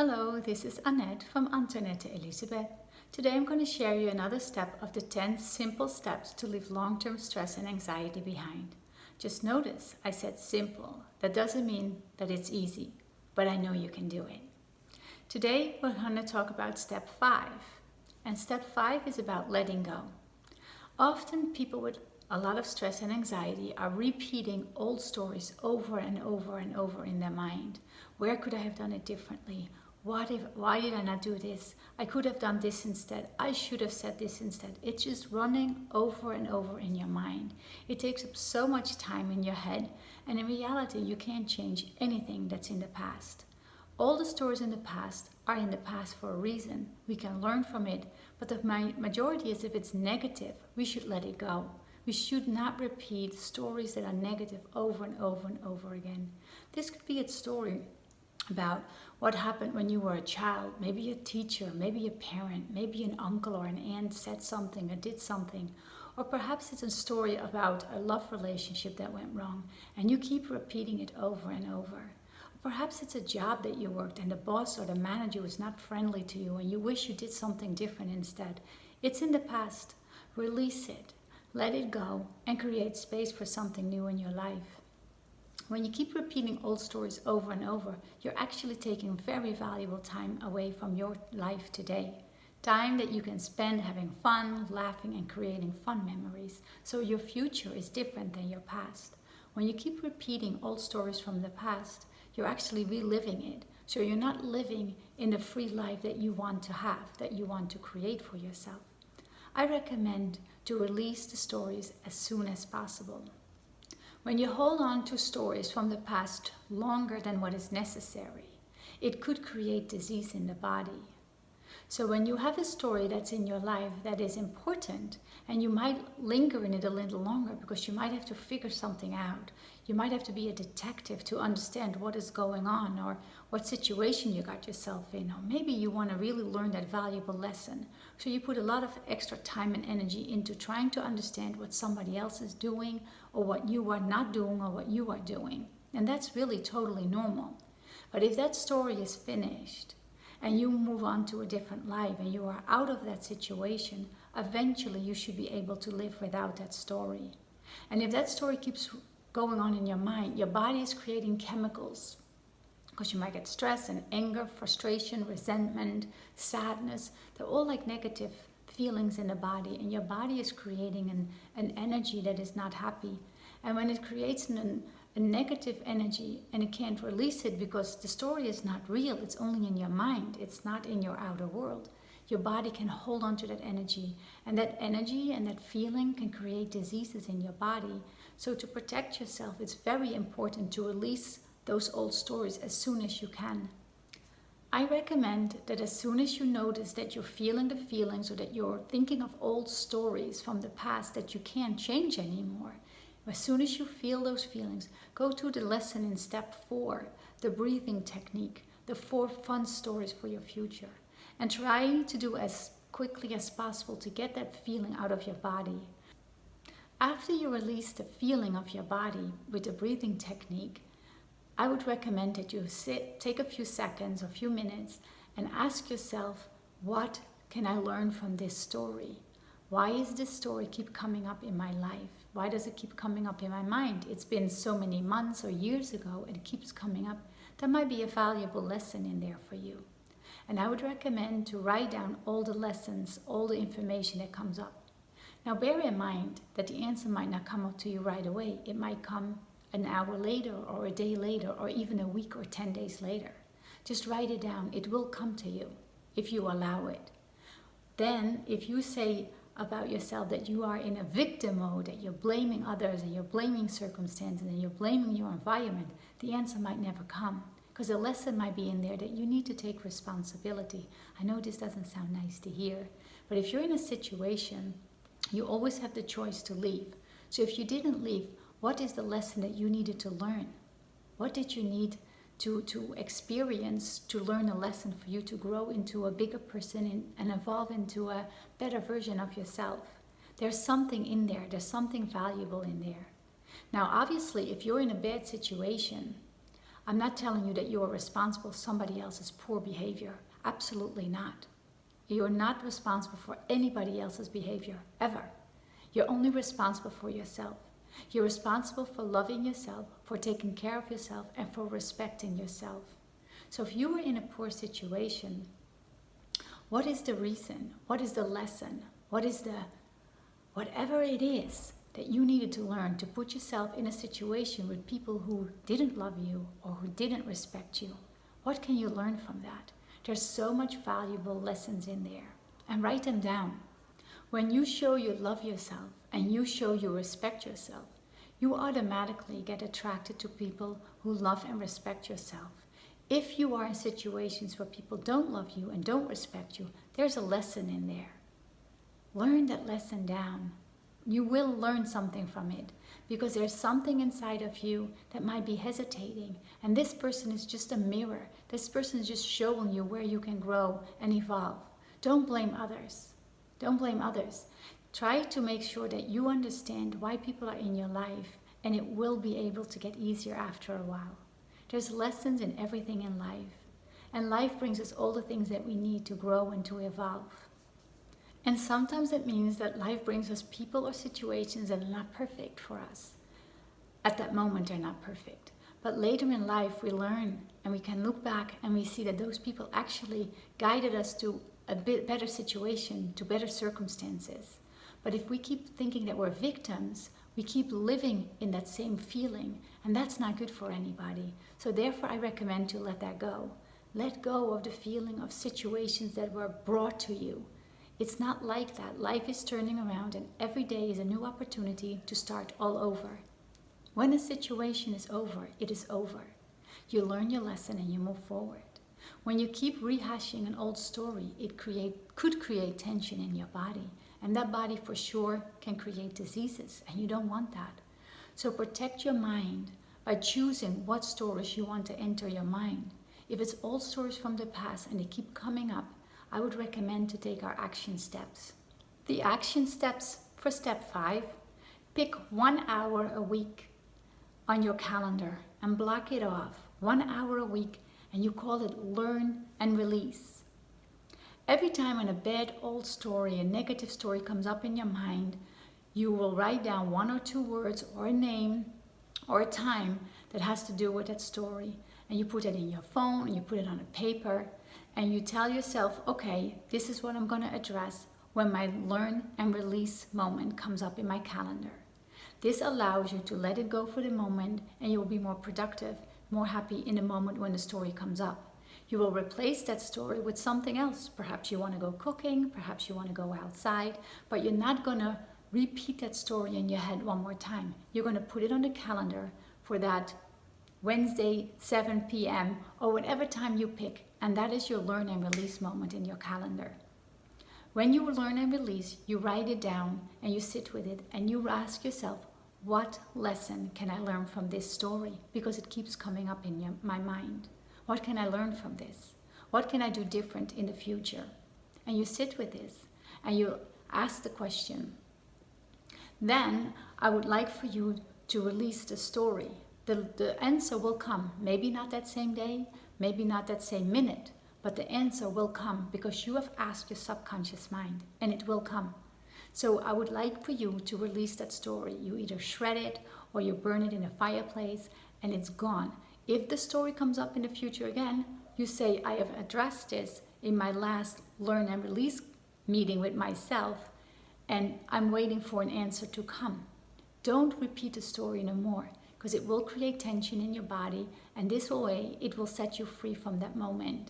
Hello, this is Annette from Antoinette Elisabeth. Today I'm going to share you another step of the 10 simple steps to leave long-term stress and anxiety behind. Just notice I said simple. That doesn't mean that it's easy, but I know you can do it. Today we're going to talk about step 5. And step 5 is about letting go. Often people with a lot of stress and anxiety are repeating old stories over and over and over in their mind. Where could I have done it differently? Why did I not do this? I could have done this instead. I should have said this instead. It's just running over and over in your mind. It takes up so much time in your head, and in reality you can't change anything that's in the past. All the stories in the past are in the past for a reason. We can learn from it, but the majority is if it's negative, we should let it go. We should not repeat stories that are negative over and over and over again. This could be a story about what happened when you were a child. Maybe a teacher, maybe a parent, maybe an uncle or an aunt said something or did something. Or perhaps it's a story about a love relationship that went wrong and you keep repeating it over and over. Or perhaps it's a job that you worked and the boss or the manager was not friendly to you and you wish you did something different instead. It's in the past. Release it. Let it go and create space for something new in your life. When you keep repeating old stories over and over, you're actually taking very valuable time away from your life today. Time that you can spend having fun, laughing, and creating fun memories. So your future is different than your past. When you keep repeating old stories from the past, you're actually reliving it. So you're not living in the free life that you want to have, that you want to create for yourself. I recommend to release the stories as soon as possible. When you hold on to stories from the past longer than what is necessary, it could create disease in the body. So when you have a story that's in your life that is important, and you might linger in it a little longer because you might have to figure something out. You might have to be a detective to understand what is going on or what situation you got yourself in. Or maybe you want to really learn that valuable lesson. So you put a lot of extra time and energy into trying to understand what somebody else is doing or what you are not doing or what you are doing. And that's really totally normal. But if that story is finished, and you move on to a different life and you are out of that situation, eventually you should be able to live without that story. And if that story keeps going on in your mind, your body is creating chemicals because you might get stress and anger, frustration, resentment, sadness. They're all like negative feelings in the body, and your body is creating an energy that is not happy. And when it creates a negative energy and it can't release it because the story is not real, it's only in your mind, it's not in your outer world, your body can hold on to that energy, and that feeling can create diseases in your body. So to protect yourself, it's very important to release those old stories as soon as you can. I recommend that as soon as you notice that you're feeling the feelings or that you're thinking of old stories from the past that you can't change anymore, as soon as you feel those feelings, go to the lesson in step 4, the breathing technique, the 4 fun stories for your future. And try to do as quickly as possible to get that feeling out of your body. After you release the feeling of your body with the breathing technique, I would recommend that you take a few seconds or few minutes and ask yourself, what can I learn from this story? Why is this story keep coming up in my life? Why does it keep coming up in my mind? It's been so many months or years ago and it keeps coming up. There might be a valuable lesson in there for you. And I would recommend to write down all the lessons, all the information that comes up. Now bear in mind that the answer might not come up to you right away. It might come an hour later or a day later or even a week or 10 days later. Just write it down. It will come to you if you allow it. Then if you say about yourself that you are in a victim mode, that you're blaming others and you're blaming circumstances and you're blaming your environment, the answer might never come because a lesson might be in there that you need to take responsibility. I know this doesn't sound nice to hear, but if you're in a situation, you always have the choice to leave. So if you didn't leave, what is the lesson that you needed to learn? What did you need to experience to learn a lesson for you to grow into a bigger person and evolve into a better version of yourself? There's something in there. There's something valuable in there. Now, obviously, if you're in a bad situation, I'm not telling you that you are responsible for somebody else's poor behavior. Absolutely not. You are not responsible for anybody else's behavior, ever. You're only responsible for yourself. You're responsible for loving yourself, for taking care of yourself, and for respecting yourself. So if you were in a poor situation, what is the reason? What is the lesson? What is the, whatever it is that you needed to learn to put yourself in a situation with people who didn't love you or who didn't respect you? What can you learn from that? There's so much valuable lessons in there. And write them down. When you show you love yourself and you show you respect yourself, you automatically get attracted to people who love and respect yourself. If you are in situations where people don't love you and don't respect you, there's a lesson in there. Learn that lesson down. You will learn something from it because there's something inside of you that might be hesitating, and this person is just a mirror. This person is just showing you where you can grow and evolve. Don't blame others. Don't blame others. Try to make sure that you understand why people are in your life, and it will be able to get easier after a while. There's lessons in everything in life, and life brings us all the things that we need to grow and to evolve. And sometimes it means that life brings us people or situations that are not perfect for us. At that moment, they're not perfect. But later in life, we learn and we can look back and we see that those people actually guided us to a bit better situation, to better circumstances. But if we keep thinking that we're victims, we keep living in that same feeling, and that's not good for anybody. So therefore, I recommend to let that go. Let go of the feeling of situations that were brought to you. It's not like that. Life is turning around, and every day is a new opportunity to start all over. When a situation is over, it is over. You learn your lesson and you move forward. When you keep rehashing an old story, it could create tension in your body, and that body for sure can create diseases, and you don't want that. So protect your mind by choosing what stories you want to enter your mind. If it's old stories from the past and they keep coming up, I would recommend to take our action steps. The action steps for step 5, pick 1 hour a week on your calendar and block it off. 1 hour a week, and you call it learn and release. Every time when a bad old story, a negative story comes up in your mind, you will write down 1 or 2 words or a name or a time that has to do with that story. And you put it in your phone, and you put it on a paper, and you tell yourself, okay, this is what I'm going to address when my learn and release moment comes up in my calendar. This allows you to let it go for the moment, and you'll be more productive, more happy in the moment when the story comes up. You will replace that story with something else. Perhaps you want to go cooking, perhaps you want to go outside, but you're not going to repeat that story in your head one more time. You're going to put it on the calendar for that Wednesday, 7 p.m. or whatever time you pick, and that is your learn and release moment in your calendar. When you learn and release, you write it down and you sit with it and you ask yourself, what lesson can I learn from this story? Because it keeps coming up in my mind. What can I learn from this? What can I do different in the future? And you sit with this and you ask the question. Then I would like for you to release the story. The answer will come, maybe not that same day, maybe not that same minute, but the answer will come because you have asked your subconscious mind, and it will come. So I would like for you to release that story. You either shred it or you burn it in a fireplace and it's gone. If the story comes up in the future again, you say, I have addressed this in my last learn and release meeting with myself, and I'm waiting for an answer to come. Don't repeat the story no more, because it will create tension in your body, and this way it will set you free from that moment.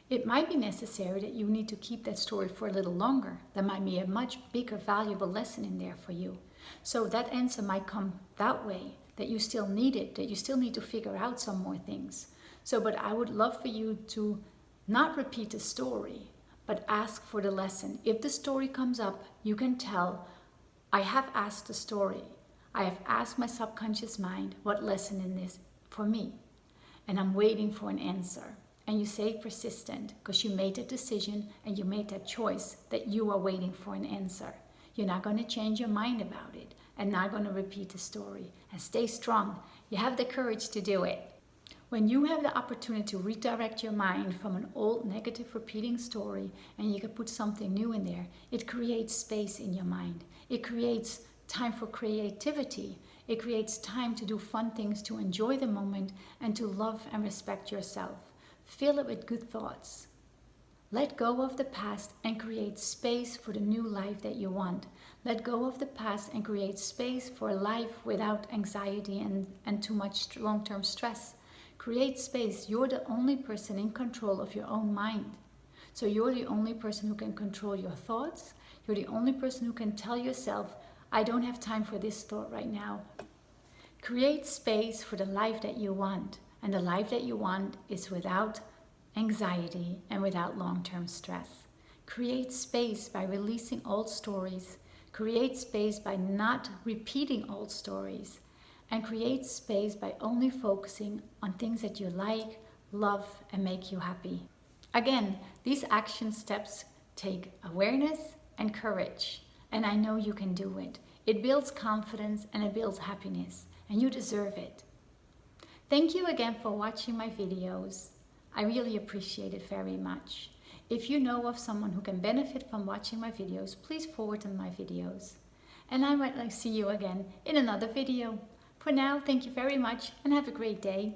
It might be necessary that you need to keep that story for a little longer. There might be a much bigger, valuable lesson in there for you. So that answer might come that way, that you still need it, that you still need to figure out some more things. So, but I would love for you to not repeat the story, but ask for the lesson. If the story comes up, you can tell, I have asked the story. I have asked my subconscious mind what lesson in this for me, and I'm waiting for an answer. And you say persistent because you made a decision and you made that choice that you are waiting for an answer. You're not going to change your mind about it and not going to repeat the story. And stay strong. You have the courage to do it. When you have the opportunity to redirect your mind from an old negative repeating story and you can put something new in there, it creates space in your mind. It creates time for creativity. It creates time to do fun things, to enjoy the moment, and to love and respect yourself. Fill it with good thoughts. Let go of the past and create space for the new life that you want. Let go of the past and create space for a life without anxiety and too much long-term stress. Create space. You're the only person in control of your own mind. So you're the only person who can control your thoughts. You're the only person who can tell yourself, I don't have time for this thought right now. Create space for the life that you want. And the life that you want is without anxiety and without long-term stress. Create space by releasing old stories. Create space by not repeating old stories. And create space by only focusing on things that you like, love, and make you happy. Again, these action steps take awareness and courage, and I know you can do it. It builds confidence and it builds happiness, and you deserve it. Thank you again for watching my videos. I really appreciate it very much. If you know of someone who can benefit from watching my videos, please forward them my videos. And I might see you again in another video. For now, thank you very much and have a great day.